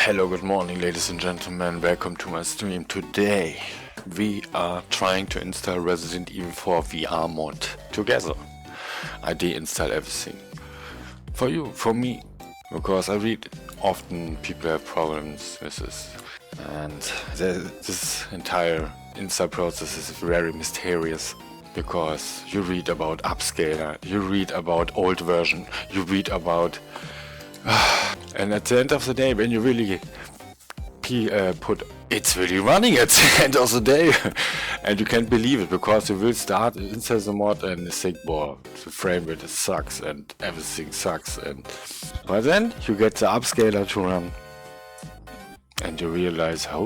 Hello, good morning ladies and gentlemen, welcome to my stream. Today we are trying to install Resident Evil 4 VR mod together. I deinstall everything. For you, for me, because I read often people have problems with this. And this entire install process is very mysterious. Because you read about upscaler, you read about old version, you read about... and at the end of the day, when you really put it's really running at the end of the day, and you can't believe it, because you will start install the mod and think, boah, the frame rate sucks and everything sucks, but then you get the upscaler to run and you realize, oh,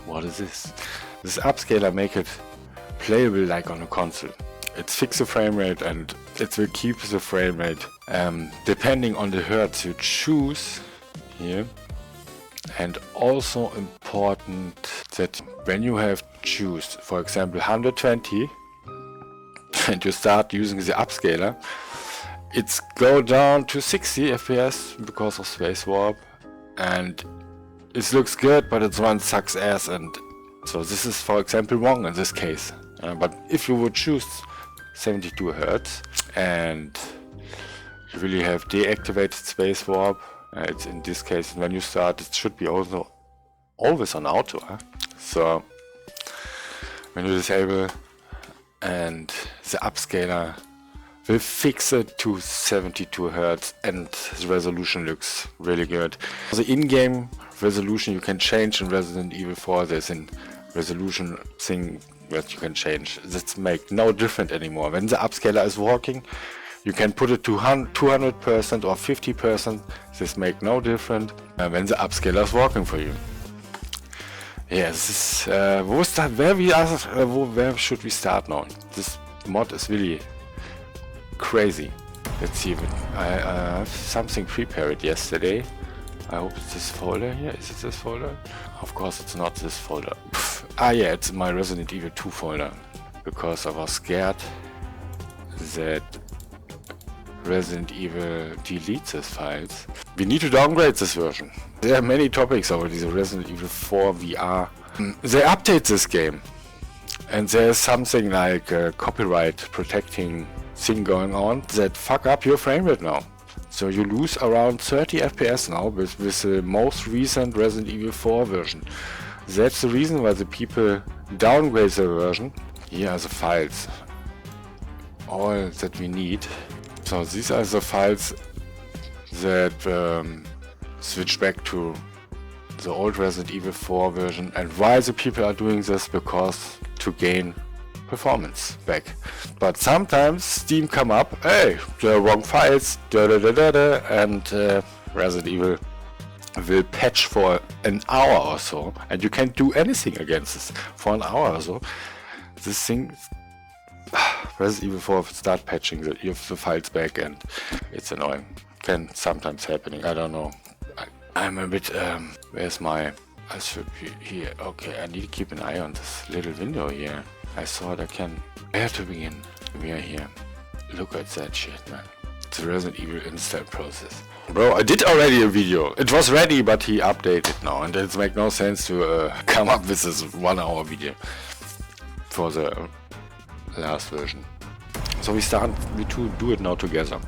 what is this? This upscaler make it playable like on a console. It fixes the frame rate and it will keep the frame rate depending on the hertz you choose here. And also important that when you have choose, for example, 120 and you start using the upscaler, it's go down to 60 FPS because of space warp, and it looks good, but it runs sucks ass, and so this is, for example, wrong in this case. But if you would choose 72 Hertz and you really have deactivated space warp, it's in this case when you start it should be also always on auto. So when you disable, and the upscaler will fix it to 72 Hertz and the resolution looks really good. The in-game resolution you can change in Resident Evil 4. There's a resolution thing that you can change. That's make no different anymore. When the upscaler is working, you can put it to 200% or 50%. This make no different when the upscaler is working for you. Yes, where should we start now? This mod is really crazy. Let's see if I have something prepared yesterday. I hope it's this folder here. Is it this folder? Of course it's not this folder. Yeah, it's my Resident Evil 2 folder. Because I was scared that Resident Evil deletes these files. We need to downgrade this version. There are many topics over this Resident Evil 4 VR. They update this game. And there's something like a copyright protecting thing going on that fuck up your frame rate now. So you lose around 30 FPS now with the most recent Resident Evil 4 version. That's the reason why the people downgrade the version. Here are the files. All that we need. So these are the files that switch back to the old Resident Evil 4 version. And why the people are doing this? Because to gain performance back. But sometimes Steam come up, hey, the wrong files, and Resident Evil will patch for an hour or so, and you can't do anything against this for an hour or so. This thing, Resident Evil 4 start patching the files back, and it's annoying. Can sometimes happening, I don't know. I'm a bit, where's my, I should be here. Okay, I need to keep an eye on this little window here. I thought I have to begin. We are here. Look at that shit, man. It's the Resident Evil install process. Bro, I did already a video. It was ready, but he updated now, and it makes no sense to come up with this 1 hour video for the last version. So we do it now together.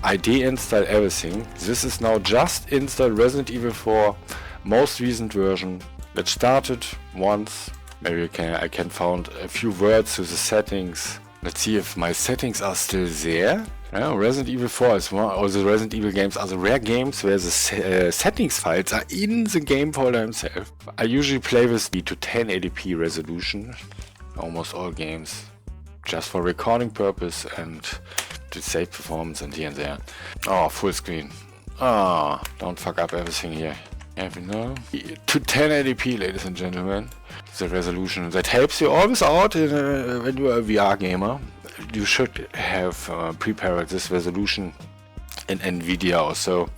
I deinstall everything. This is now just install Resident Evil 4 most recent version. Let's start it once. Maybe I can find a few words to the settings. Let's see if my settings are still there. Resident Evil 4 is one of the Resident Evil games are the rare games where the settings files are in the game folder himself. I usually play with the to 1080p resolution. Almost all games. Just for recording purpose and to save performance and here and there. Oh, full screen. Ah, don't fuck up everything here. Yeah, you know, to 1080p, ladies and gentlemen, the resolution that helps you always out when you are a VR gamer. You should have prepared this resolution in NVIDIA or so.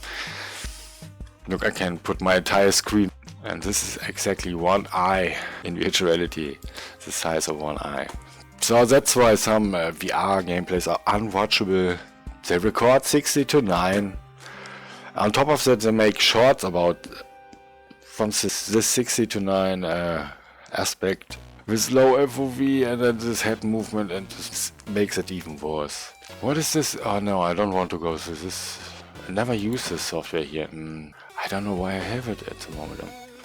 Look, I can put my entire screen, and this is exactly one eye in virtual reality, the size of one eye. So that's why some VR gameplays are unwatchable. They record 60 to 9. On top of that, they make shorts about from this 60 to 9 aspect with low FOV and then this head movement, and this makes it even worse. What is this? Oh no, I don't want to go through this. I never use this software here. I don't know why I have it at the moment.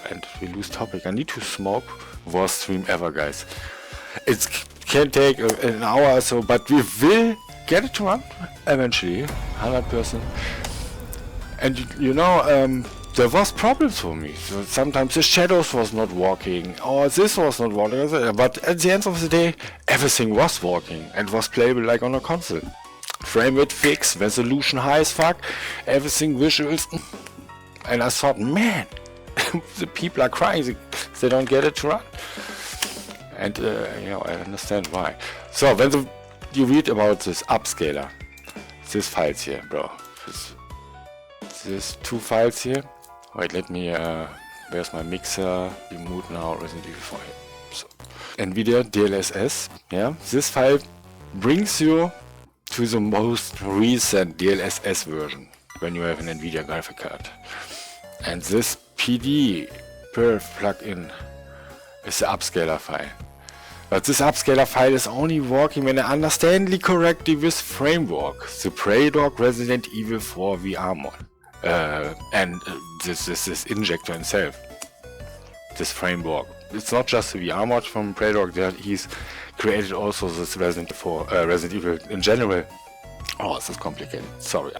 And we lose topic. I need to smoke. Worst stream ever, guys. It can take an hour or so, but we will get it to run eventually, 100%. And you know, there was problems for me. So sometimes the shadows was not working, or this was not working. But at the end of the day, everything was working and was playable like on a console. Frame rate fixed, resolution high as fuck, everything visuals. And I thought, man, the people are crying. They don't get it to run. And you know, I understand why. So when you read about this upscaler, these files here, bro. These two files here. Wait, let me. Where's my mixer? Remote now. Resident Evil 4. So, NVIDIA DLSS. Yeah, this file brings you to the most recent DLSS version when you have an NVIDIA graphic card. And this PD perf plugin is the upscaler file. But this upscaler file is only working when I understandly correctly with framework, the preapaired Resident Evil 4 VR mod. And this injector itself, this framework. It's not just the VR mod from preapaired, he's created also this Resident Evil in general. Oh, this is complicated, sorry.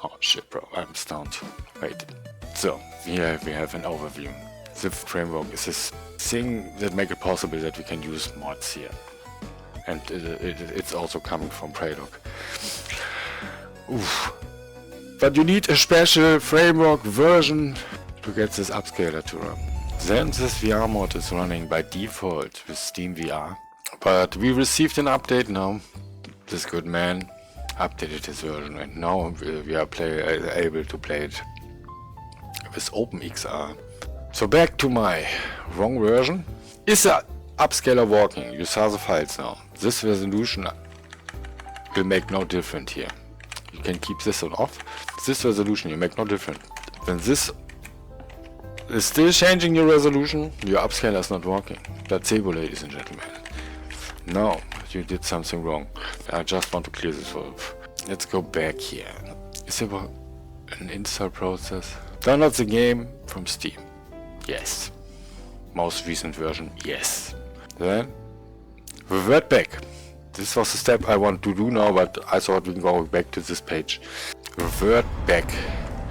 Oh shit, bro, I'm stoned. Wait. So, here we have an overview. The framework is this thing that makes it possible that we can use mods here. And it's also coming from preapaired. Oof. But you need a special framework version to get this upscaler to run. Then this VR mod is running by default with Steam VR. But we received an update now. This good man updated his version and now we are able to play it with OpenXR. So back to my wrong version. Is the upscaler working? You saw the files now. This resolution will make no difference here. You can keep this on off. This resolution you make no difference. When this is still changing your resolution, your upscaler is not working. Placebo, ladies and gentlemen. No, you did something wrong. I just want to clear this up. Let's go back here. Is there an install process? Download the game from Steam. Yes. Most recent version, yes. Then revert back. This was the step I want to do now, but I thought we can go back to this page. Revert back.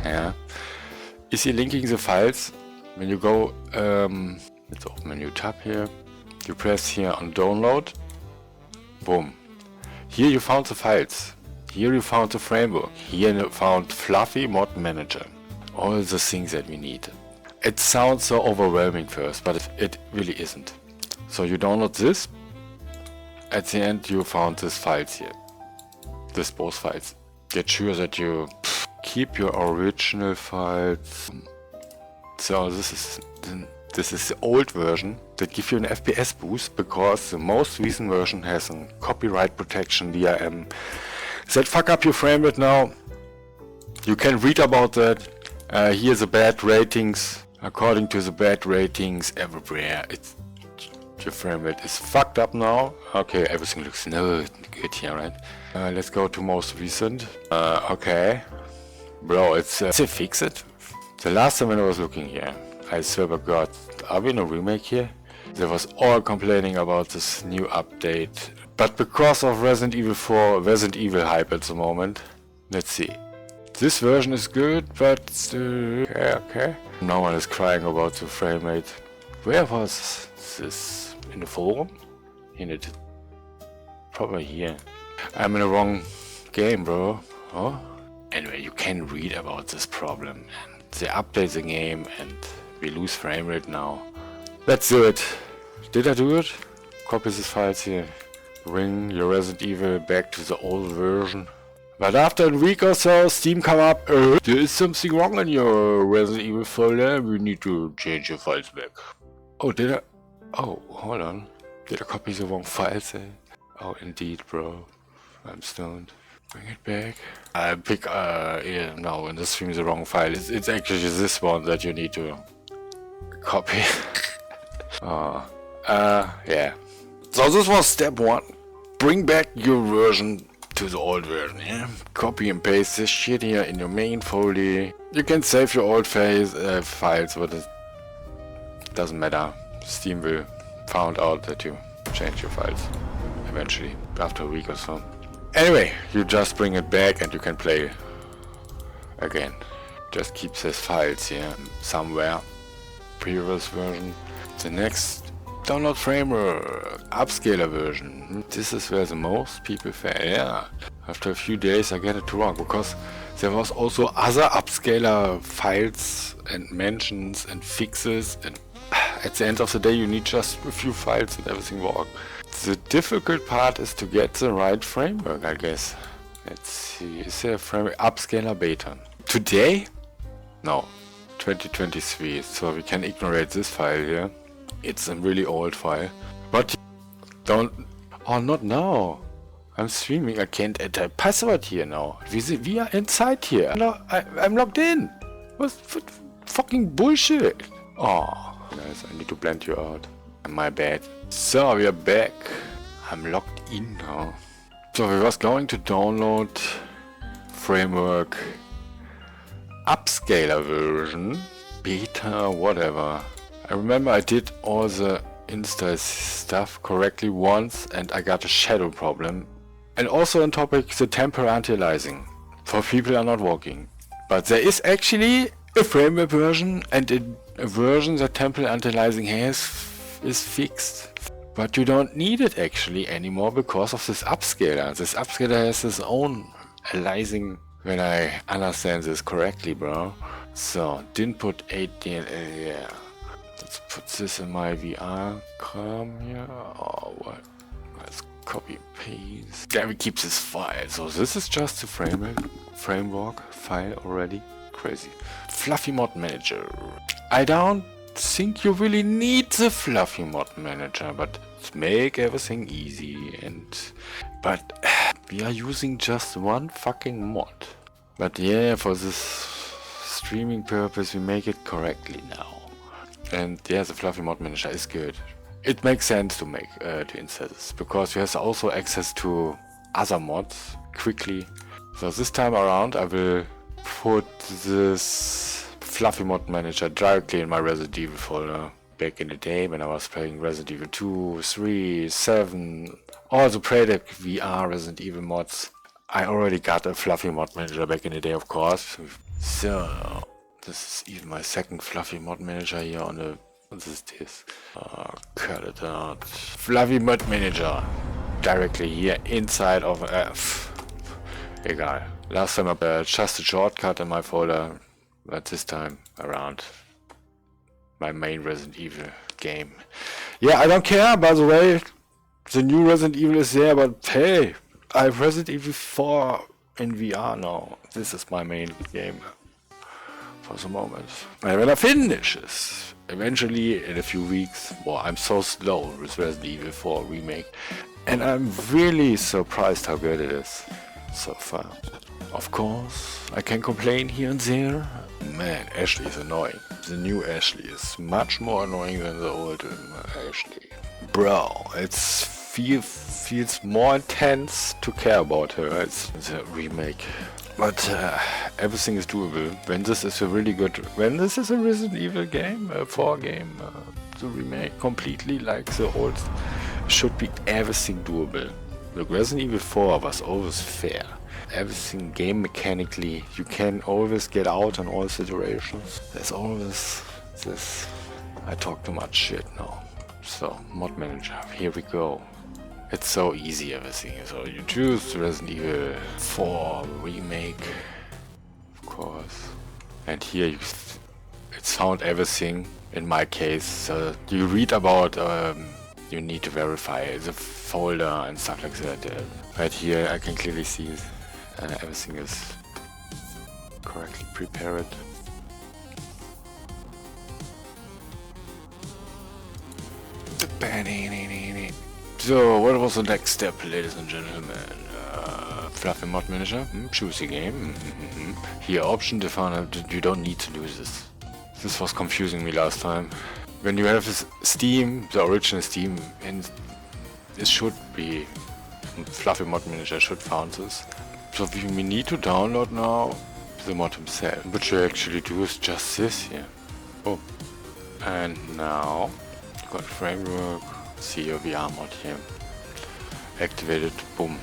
Yeah. Is he linking the files? When you go, let's open a new tab here. You press here on download. Boom. Here you found the files. Here you found the framework. Here you found Fluffy Mod Manager. All the things that we need. It sounds so overwhelming first, but it really isn't. So you download this. At the end you found these files here. These both files. Get sure that you keep your original files. So this is the old version that gives you an FPS boost because the most recent version has a copyright protection DRM. That fuck up your frame rate now. You can read about that. Here the bad ratings. According to the bad ratings everywhere, your frame rate is fucked up now. Okay, everything looks good here, right? Let's go to most recent. Okay. Bro, it's they fix it. The last time when I was looking here, I swear by God, are we in a remake here? There was all complaining about this new update. But because of Resident Evil 4, Resident Evil hype at the moment, let's see. This version is good, but still... Okay. No one is crying about the frame rate. Where was this? In the forum? In it. Probably here. I'm in the wrong game, bro. Oh? Anyway, you can read about this problem. They update the game and we lose frame rate now. Let's do it. Did I do it? Copy these files here. Bring your Resident Evil back to the old version. But after a week or so, Steam come up, there is something wrong in your Resident Evil folder, we need to change your files back. Oh, did I? Oh, hold on. Did I copy the wrong files? Oh, indeed, bro. I'm stoned. Bring it back. I pick, yeah, no, in the stream the wrong file. It's actually this one that you need to copy. Yeah. So this was step 1. Bring back your version to the old version, yeah? Copy and paste this shit here in your main folder. You can save your old files, but it doesn't matter. Steam will find out that you change your files eventually, after a week or so. Anyway, you just bring it back and you can play again. Just keep these files here somewhere. Previous version. The next download framework, upscaler version. This is where the most people fail. Yeah, after a few days I get it wrong, because there was also other upscaler files and mentions and fixes, and at the end of the day you need just a few files and everything works. The difficult part is to get the right framework, I guess. Let's see, is there a framework? Upscaler beta. Today? No, 2023, so we can ignore this file here. It's a really old file. But don't... Oh, not now. I'm streaming, I can't enter a password here now. We are inside here. No, I'm logged in. What fucking bullshit. Oh, guys, I need to blend you out. My bad. So, we are back. I'm logged in now. So, we was going to download framework upscaler version, beta, whatever. I remember I did all the install stuff correctly once and I got a shadow problem. And also on topic, the temporary anti-aliasing for people are not working. But there is actually a framework version, and a version that temporary anti-aliasing has is fixed. But you don't need it actually anymore because of this upscaler. This upscaler has its own aliasing, when I understand this correctly, bro. So, didn't put 8 DLL here. Let's put this in my VR cram here. Oh, what? Let's copy paste. Then we keep this file. So this is just the framework file already. Crazy. Fluffy mod manager. I don't think you really need the fluffy mod manager, but make everything easy. But we are using just one fucking mod. But yeah, for this streaming purpose we make it correctly now. And yeah, the fluffy mod manager is good. It makes sense to make to install this, because you have also access to other mods quickly. So this time around I will put this fluffy mod manager directly in my Resident Evil folder. Back in the day when I was playing Resident Evil 2, 3, 7, all the Predec VR Resident Evil mods. I already got a fluffy mod manager back in the day, of course. So this is even my second fluffy mod manager here on the... What is this? Cut it out. Fluffy mod manager. Directly here inside of... egal. Last time I just a shortcut in my folder, but this time around my main Resident Evil game. Yeah, I don't care, by the way. The new Resident Evil is there, but hey, I have Resident Evil 4 in VR now. This is my main game for the moment. And when I finish this, eventually in a few weeks, well, I'm so slow with Resident Evil 4 remake, and I'm really surprised how good it is so far. Of course, I can complain here and there. Man, Ashley is annoying. The new Ashley is much more annoying than the old Ashley. Bro, it feels more intense to care about her. It's a remake. But everything is doable. When this is a really good... When this is a Resident Evil game, a 4 game, the remake completely like the old, should be everything doable. The Resident Evil 4 was always fair. Everything game mechanically, you can always get out in all situations. There's always this... I talk too much shit now. So, mod manager, here we go. It's so easy, everything. So you choose Resident Evil 4 remake, of course. And here it's found everything in my case. So you read about, you need to verify the folder and stuff like that. Right here I can clearly see everything is correctly prepared. So, what was the next step, ladies and gentlemen? Fluffy mod manager, choose a game. Here, option define, you don't need to do this. This was confusing me last time. When you have this Steam, the original Steam, and it should be Fluffy Mod Manager should found this. So we need to download now the mod himself. What you actually do is just this here. Oh, and now got framework. See your VR mod here. Activated. Boom.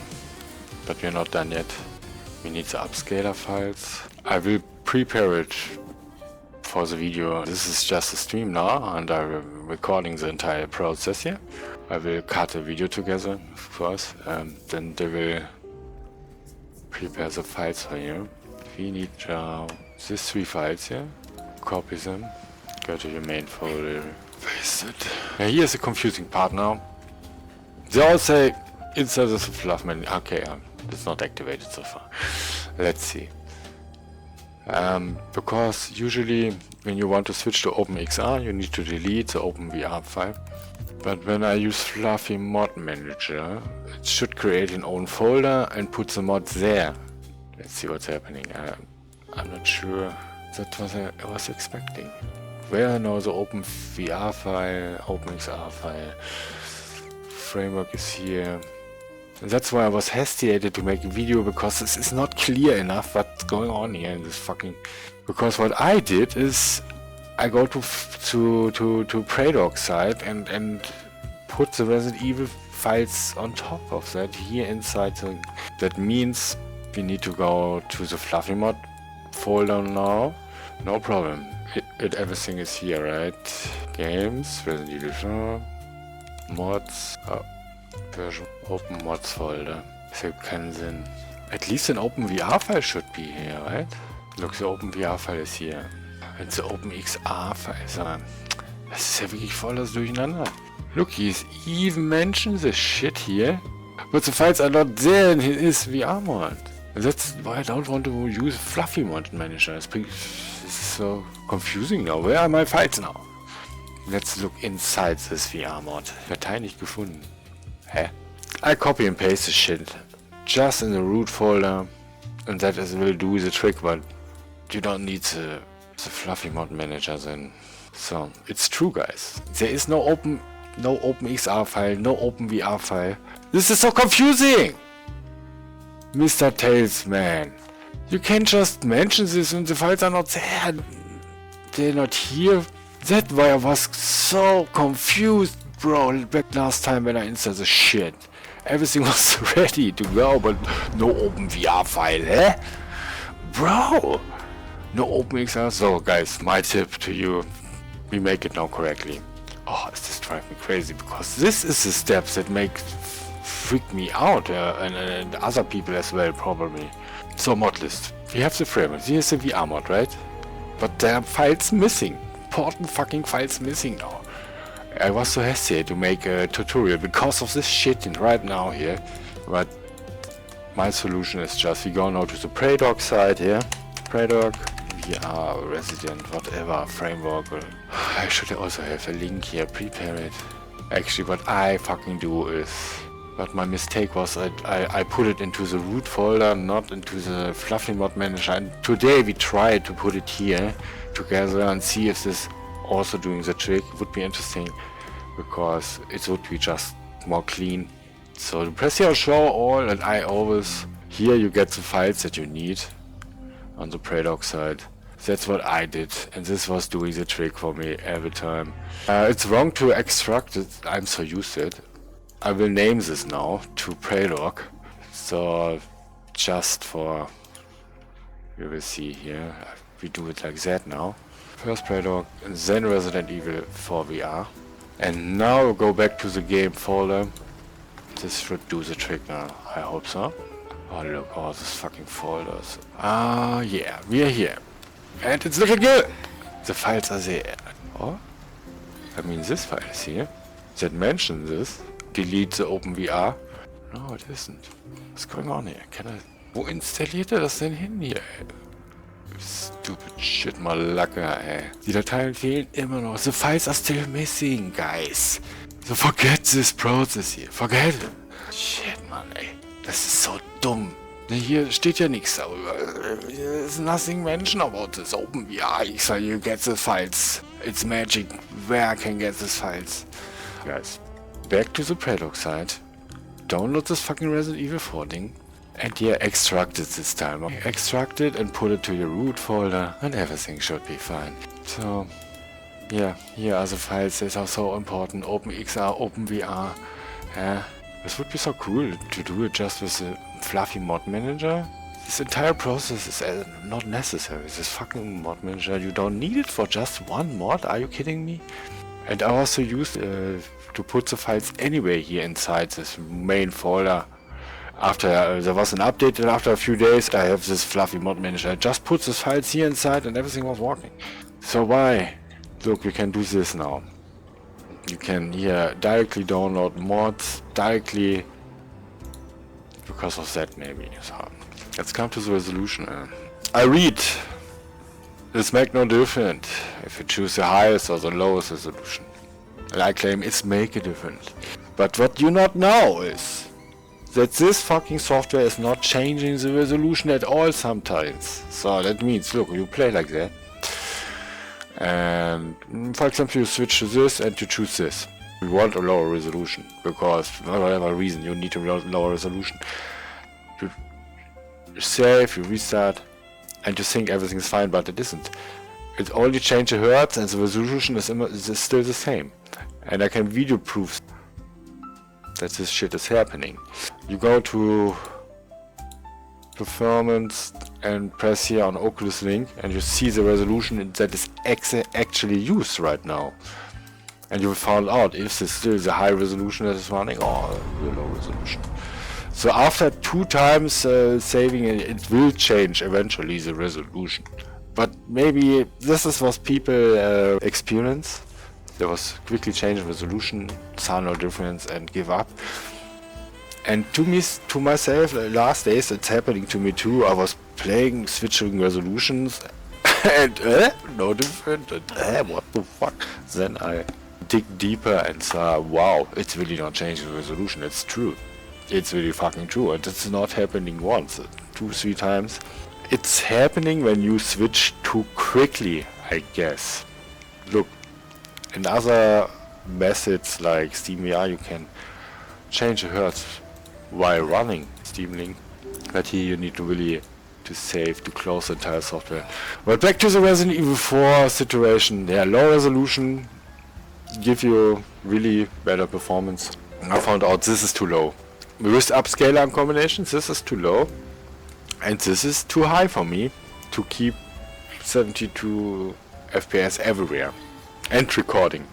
But we're not done yet. We need the upscaler files. I will prepare it for the video. This is just a stream now, and I'm recording the entire process here. I will cut a video together, of course, then they will prepare the files for you. We need these 3 files here. Copy them. Go to your main folder. Paste it. Now here's the confusing part now. They all say inside the fluff menu. Okay, it's not activated so far. Let's see. Because usually when you want to switch to OpenXR, you need to delete the OpenVR file. But when I use Fluffy Mod Manager, it should create an own folder and put the mod there. Let's see what's happening. I'm not sure that's what I was expecting. Where now the OpenVR file, OpenXR file, framework is here. And that's why I was hesitated to make a video, because this is not clear enough what's going on here in this fucking... Because what I did is I go to preapaired site and put the Resident Evil files on top of that here inside. That means we need to go to the Fluffy Mod folder now. No problem. Everything is here, right? Games, Resident Evil, mods, version, open mods folder. Das ergibt keinen Sinn. At least an OpenVR file should be here, right? Look, the OpenVR file is here. And the OpenXR file. Das ist ja wirklich voll das Durcheinander. Look, he's even mentioned this shit here, but the files are not there in his VR mod. That's why I don't want to use Fluffy Mod Manager. This is so confusing now. Where are my files now? Let's look inside this VR mod. Datei nicht gefunden. Hä? I copy and paste the shit just in the root folder, and that will do the trick, but you don't need the Fluffy Mod Manager then. So, it's true, guys. There is no OpenXR file, no OpenVR file. This is so confusing! Mr. Tails, man. You can just mention this and the files are not there. They're not here. That's why I was so confused, bro, back last time when I installed the shit. Everything was ready to go, but no OpenVR file, eh? Bro! No OpenXR. So, guys, my tip to you, we make it now correctly. Oh, this drives me crazy, because this is the steps that freak me out, and other people as well, probably. So, mod list. We have the framework. Here's the VR mod, right? But there are files missing. Important fucking files missing now. I was so hesitant to make a tutorial because of this shit right now here. But my solution is just we go now to the preapaired site here. Preapaired, VR, resident, whatever, framework. I should also have a link here, prepared. Actually, what I fucking do is... But my mistake was I put it into the root folder, not into the Fluffy Mod Manager. And today we tried to put it here together and see if this also doing the trick. It would be interesting, because it would be just more clean. So press here show all, and I always... Here you get the files that you need on the preapaired side. That's what I did, and this was doing the trick for me every time. It's wrong to extract it. I'm so used to it. I will name this now to preapaired. So just for... You will see here. We do it like that now. First preapaired, and then Resident Evil 4 VR. And now go back to the game folder. This should do the trick now. I hope so. Oh look, all these fucking folders. Yeah, we are here. And it's looking good! The files are there. Oh? I mean, this file is here. That mentions this. Delete the OpenVR. No, it isn't. What's going on here? Can I... Wo installiert er das denn hin hier? Stupid shit, Malaka, ey. Die Dateien fehlen immer noch. The files are still missing, guys. So forget this process here. Forget it. Shit, Mann, ey. Das ist so dumm. Hier steht ja nichts darüber. There's nothing mentioned about this OpenVR. So you get the files. It's magic. Where I can get these files? Guys, back to the Predog site. Download this fucking Resident Evil 4 thing. And yeah, extract it this time. Extract it and put it to your root folder and everything should be fine. So, yeah, here are the files. These are so important. OpenXR, OpenVR. Yeah. This would be so cool to do it just with a fluffy mod manager. This entire process is not necessary. This fucking mod manager, you don't need it for just one mod. Are you kidding me? And I also used to put the files anyway here inside this main folder. After there was an update and after a few days I have this fluffy mod manager. I just put the files here inside and everything was working. So why? Look, we can do this now. You can here directly download mods directly because of that maybe. So let's come to the resolution. I read this make no difference if you choose the highest or the lowest resolution. And I claim it's make a difference. But what you not know is that this fucking software is not changing the resolution at all sometimes. So that means, look, you play like that. And for example, you switch to this and you choose this. You want a lower resolution because for whatever reason you need a lower resolution. You save, you restart, and you think everything is fine, but it isn't. It only changes the hertz and the resolution is still the same. And I can video proof that this shit is happening. You go to performance and press here on Oculus Link and you see the resolution that is actually used right now. And you will find out if this still the high resolution that is running or the low resolution. So after 2 times saving it will change eventually the resolution. But maybe this is what people experience. There was quickly change in resolution, saw no difference and give up. And to myself, last days it's happening to me too. I was playing, switching resolutions and no different. And, what the fuck? Then I dig deeper and saw, wow, it's really not changing the resolution. It's true. It's really fucking true. And it's not happening once, 2-3 times. It's happening when you switch too quickly, I guess. Look, in other methods like SteamVR you can change the hertz while running Steam Link, but here you need to really save to close the entire software. But back to the Resident Evil 4 situation. Yeah, low resolution give you really better performance. I found out this is too low. With upscaler combinations this is too low and this is too high for me to keep 72 FPS everywhere and recording.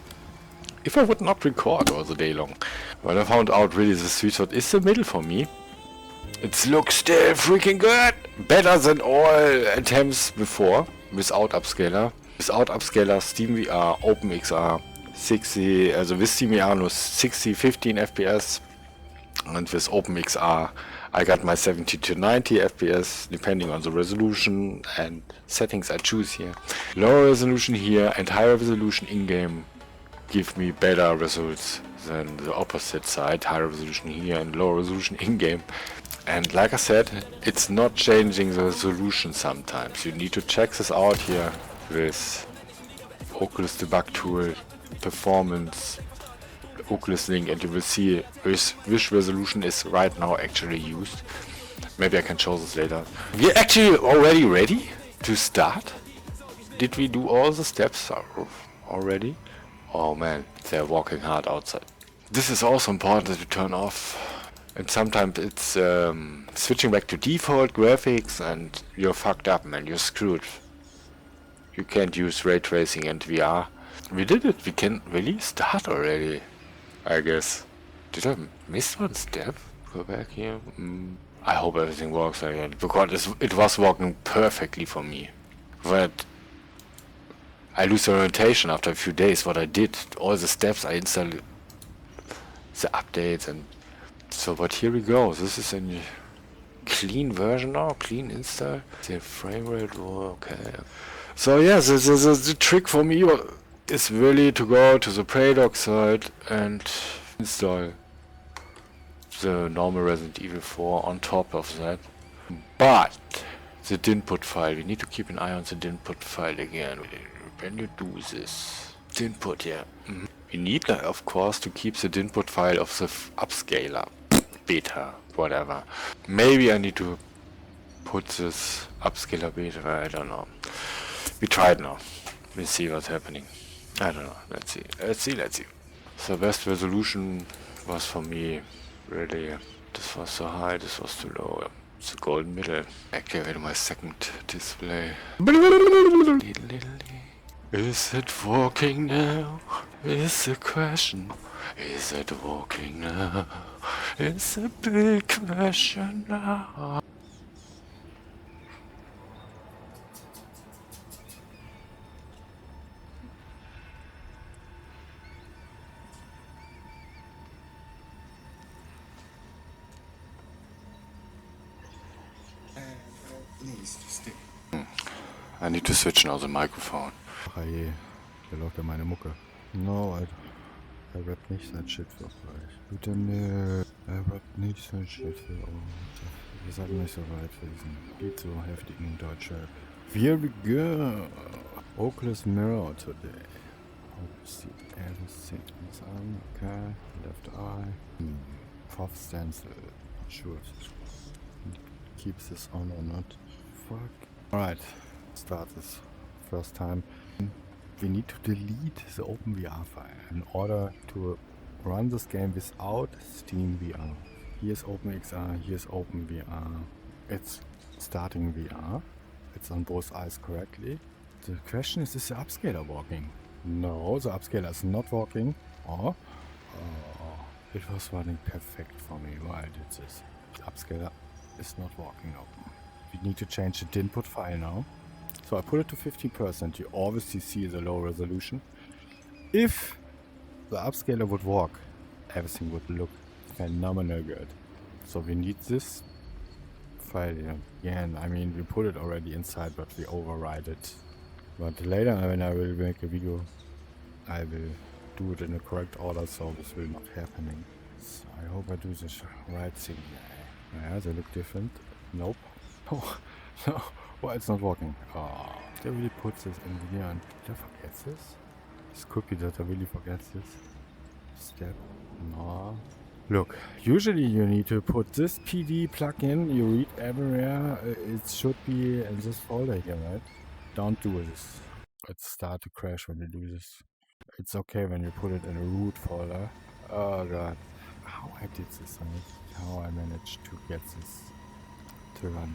If I would not record all the day long. But I found out really the sweet spot is the middle for me. It looks still freaking good! Better than all attempts before, without upscaler. Without upscaler, SteamVR, OpenXR, 60, also with SteamVR no 60, 15 FPS. And with OpenXR I got my 70 to 90 FPS, depending on the resolution and settings I choose here. Lower resolution here and higher resolution in-game give me better results than the opposite side, higher resolution here and lower resolution in-game. And like I said, it's not changing the resolution sometimes. You need to check this out here with Oculus Debug Tool, Performance, Oculus Link, and you will see which resolution is right now actually used. Maybe I can show this later. We're actually already ready to start. Did we do all the steps already? Oh man, they're working hard outside. This is also important to turn off. And sometimes it's switching back to default graphics and you're fucked up, man. You're screwed. You can't use ray tracing and VR. We did it. We can really start already, I guess. Did I miss one step? Go back here. I hope everything works again, because it was working perfectly for me. But I lose orientation after a few days. What I did, all the steps I installed, the updates, and so. But here we go. This is a clean version now, clean install. The frame rate, okay. So yeah, the trick for me is really to go to the Predog site and install the normal Resident Evil 4 on top of that. But the input file, we need to keep an eye on the input file again. When you do this, input, yeah. We need, of course, to keep the input file of the upscaler, beta, whatever. Maybe I need to put this upscaler beta, I don't know. We try it now. We'll see what's happening. I don't know. Let's see. The best resolution was for me really, this was so high, this was too low. It's the golden middle. Activate my second display. Is it working now? Is the question. Is it working now? It's a big question now. I need to switch now the microphone. Ach je, hier läuft ja meine Mucke. No, Alter. Er rappt nicht sein Shit für euch. Bitte nö. Er rappt nicht sein Shit für euch. Wir sind nicht so weit für diesen Beat so heftigen Deutschrap. Here we go. Oculus Mirror today. See everything is on. Okay. Left eye. Fourth stencil. Sure. Keeps this on or not. Fuck. Alright. Start this first time. We need to delete the OpenVR file in order to run this game without Steam VR. Here's OpenXR, here's OpenVR. It's starting VR. It's on both eyes correctly. The question is the upscaler working? No, the upscaler is not working. Oh, it was running perfect for me while I did this. The upscaler is not working open. We need to change the input file now. So I put it to 50%. You obviously see the low resolution. If the upscaler would work, everything would look phenomenal good. So we need this file here. Again, I mean, we put it already inside, but we override it. But later, when I will make a video, I will do it in the correct order, so this will not happening. So I hope I do this right thing. Yeah, they look different. Nope. Oh, no. Why it's not working? Oh, they really puts this in here and did I forget this? This could be that I really forget this step. No. Look, usually you need to put this PD plugin, you read everywhere, it should be in this folder here, right? Don't do this. It starts to crash when you do this. It's okay when you put it in a root folder. Oh god. How I did this, how I managed to get this to run.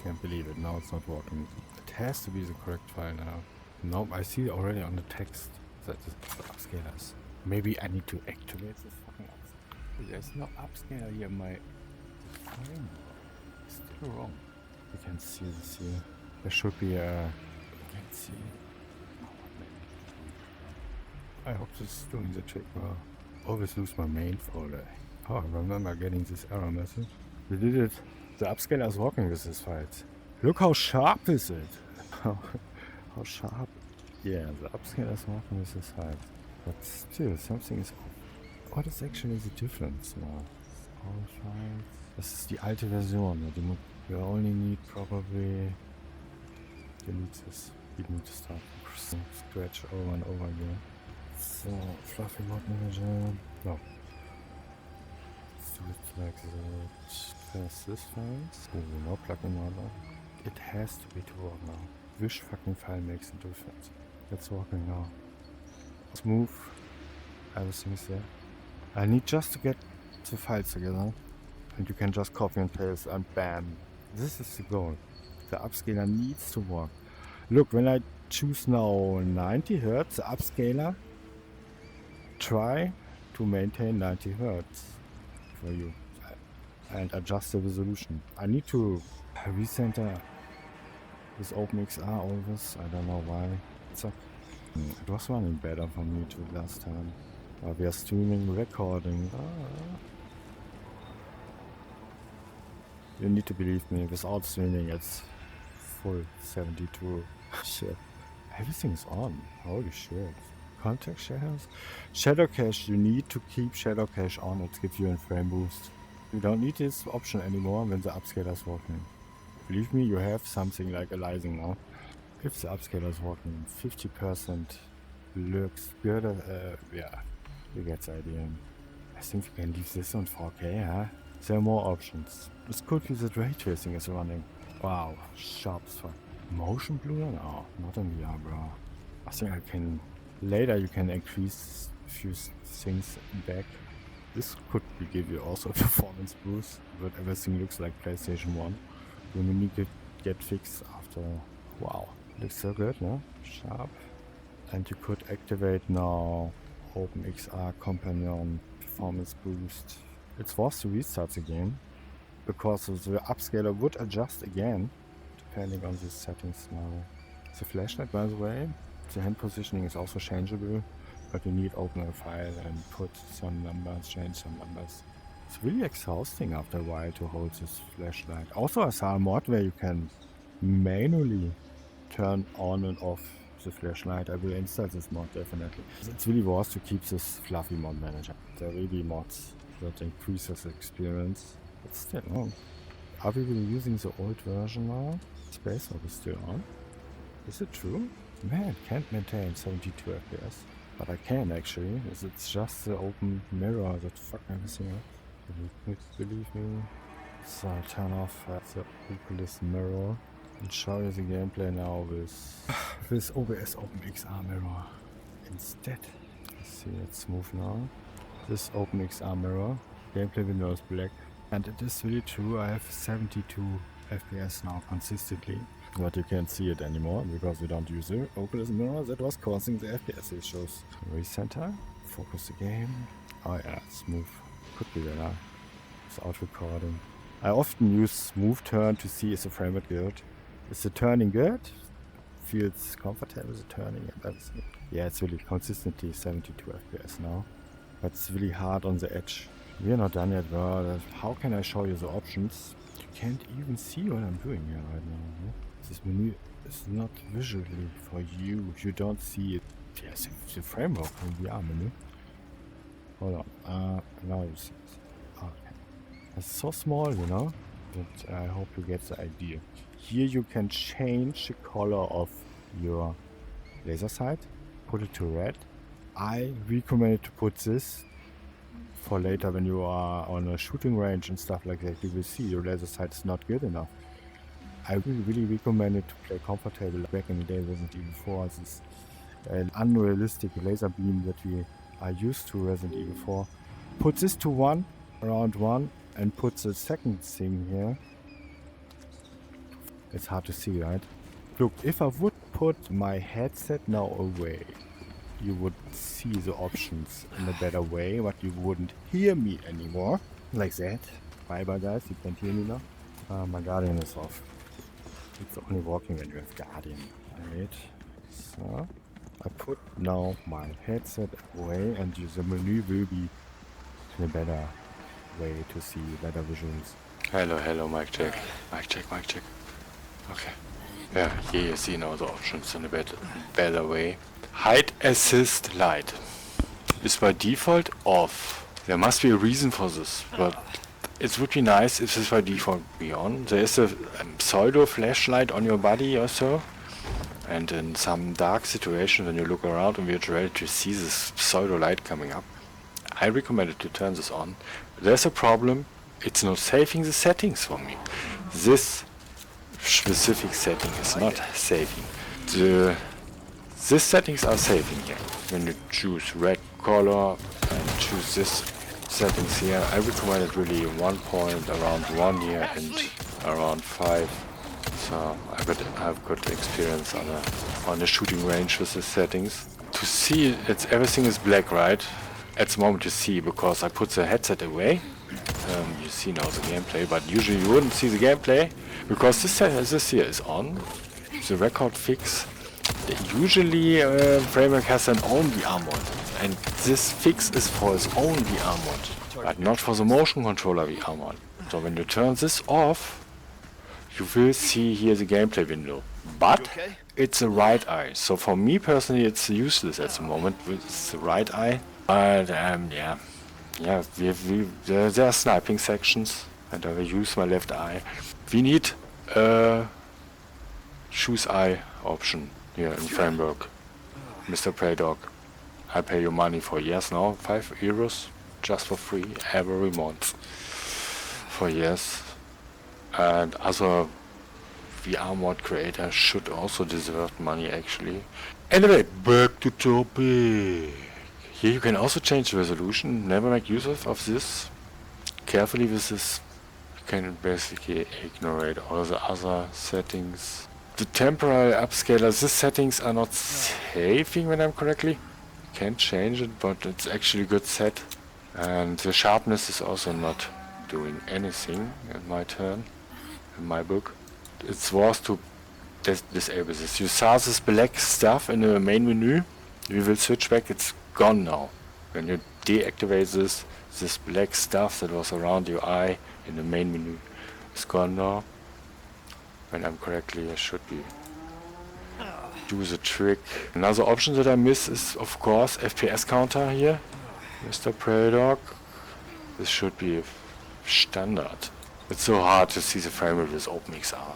Can't believe it, now it's not working. It has to be the correct file now. Nope, I see already on the text that the upscalers. Maybe I need to activate this fucking upscaler. There's no upscaler here, my frame is still wrong. You can see this here. There should be a... You can see... I hope this is doing the trick well. Always lose my main folder. Oh, I remember getting this error message. We did it. The upscaler is working with this fight. Look how sharp is it? How sharp? Yeah, the upscaler is working with this fight. But still, something is off. What is actually the difference now? Das ist die alte Version. You only need probably... Delete this. You need to start from scratch over and over again. So, Fluffy Mod Manager... No. Let's do it like that. Press this file. Oh, no plugin order. It has to be to work now. Which fucking file makes a difference? It's working now. Smooth. Everything is there. I need just to get the files together. And you can just copy and paste and bam. This is the goal. The upscaler needs to work. Look, when I choose now 90 Hz, the upscaler try to maintain 90 Hz for you. And adjust the resolution. I need to recenter with OpenXR always. I don't know why. Zack. It was running better for me too last time. But we are streaming, recording. You need to believe me, without streaming it's full 72. Shit. Everything's on. Holy shit. Context shadows? Shadow cache, you need to keep shadow cache on. It gives you a frame boost. You don't need this option anymore when the upscaler is working. believe me, you have something like aliasing now. If the upscaler is working, 50% looks good. Yeah, you get the idea. I think we can leave this on 4K, huh? There are more options. It's cool if the ray tracing is running. Wow, sharp as fuck. Motion blur? No, not in VR, bro. I think I can... Later you can increase a few things back. This could give you also a performance boost, but everything looks like PlayStation 1. You need to get fixed after... Wow, looks so good, no? Sharp. And you could activate now OpenXR Companion performance boost. It's worth to restart the game, because the upscaler would adjust again, depending on the settings now. The flashlight, by the way, the hand positioning is also changeable, but you need open a file and put some numbers, change some numbers. It's really exhausting after a while to hold this flashlight. Also I saw a mod where you can manually turn on and off the flashlight. I will install this mod definitely. It's really worth to keep this fluffy mod manager. There are really mods that increase this experience. But still, no. Are we really using the old version now? Space Hop is still on. Is it true? Man, can't maintain 72 FPS. But I can actually. It's just the open mirror that fuck everything up. Believe me. So I'll turn off the Oculus mirror and show you the gameplay now with OBS OpenXR mirror instead. Let's see, it's smooth now. This OpenXR mirror, gameplay window is black. And it is really true, I have 72 FPS now consistently. But you can't see it anymore because we don't use the Oculus mirror that was causing the FPS issues. Recenter, focus the game. Oh yeah, smooth. Could be better. Without recording. I often use smooth turn to see is the frame rate good. Is the turning good? Feels comfortable with the turning and everything. Yeah, it's really consistently 72 FPS now. But it's really hard on the edge. We're not done yet, bro. How can I show you the options? You can't even see what I'm doing here right now. This menu is not visually for you. You don't see it. Yes, the framework from VR menu. Hold on. Now you see it. Okay. It's so small, you know. But I hope you get the idea. Here you can change the color of your laser sight. Put it to red. I recommend to put this for later when you are on a shooting range and stuff like that. You will see your laser sight is not good enough. I really recommend it to play comfortable. Back in the day, Resident Evil 4, this unrealistic laser beam that we are used to Resident Evil 4. Put this to 1, around 1, and put the second thing here. It's hard to see, right? Look, if I would put my headset now away, you would see the options in a better way, but you wouldn't hear me anymore. Like that. Bye bye guys, you can't hear me now. My Guardian is off. It's only working when you have Guardian. Right. So I put now my headset away and the menu will be in a better way to see better visuals. Hello, mic check. Mic check. Okay. Yeah, here you see now the options in a better way. Height assist light is by default off. There must be a reason for this, but it would be nice if this by default be on. There is a pseudo flashlight on your body or so, and in some dark situation when you look around in virtual reality to see this pseudo light coming up, I recommend it to turn this on. There's a problem, it's not saving the settings for me. This specific setting is not saving. These settings are saving here. When you choose red color and choose this settings here, I recommend it really 1 point, around 1 here and around 5. So I have good experience on a shooting range with the settings. To see everything is black, right? At the moment you see, because I put the headset away. You see now the gameplay, but usually you wouldn't see the gameplay because this here is on. The record fix. Usually Framework has an own VR mod, and this fix is for its own VR mod, but not for the motion controller VR mod. So when you turn this off, you will see here the gameplay window, but it's a right eye. So for me personally, it's useless at the moment with the right eye. But yeah, there are sniping sections, and I will use my left eye. We need choose I option here in framework. Mr. Playdog, I pay you money for years now, 5 euros just for free every month for years. And other VR mod creators should also deserve money actually. Anyway, back to topic. Here you can also change the resolution. Never make use of this. Carefully with this. You can basically ignore all the other settings. The temporary upscaler, these settings are not saving when I'm correctly. You can change it, but it's actually a good set. And the sharpness is also not doing anything in my turn, in my book. It was to disable this. You saw this black stuff in the main menu. We will switch back. It's gone now. When you deactivate this black stuff that was around your eye in the main menu is gone now. When I'm correctly, I should be do the trick. Another option that I miss is of course FPS counter here. Mr. Preydog. This should be standard. It's so hard to see the frame rate with OpenXR.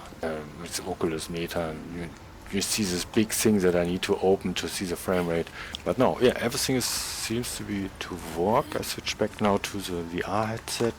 With Oculus Meta, and you see this big thing that I need to open to see the frame rate. But no, yeah, everything seems to work. I switch back now to the VR headset.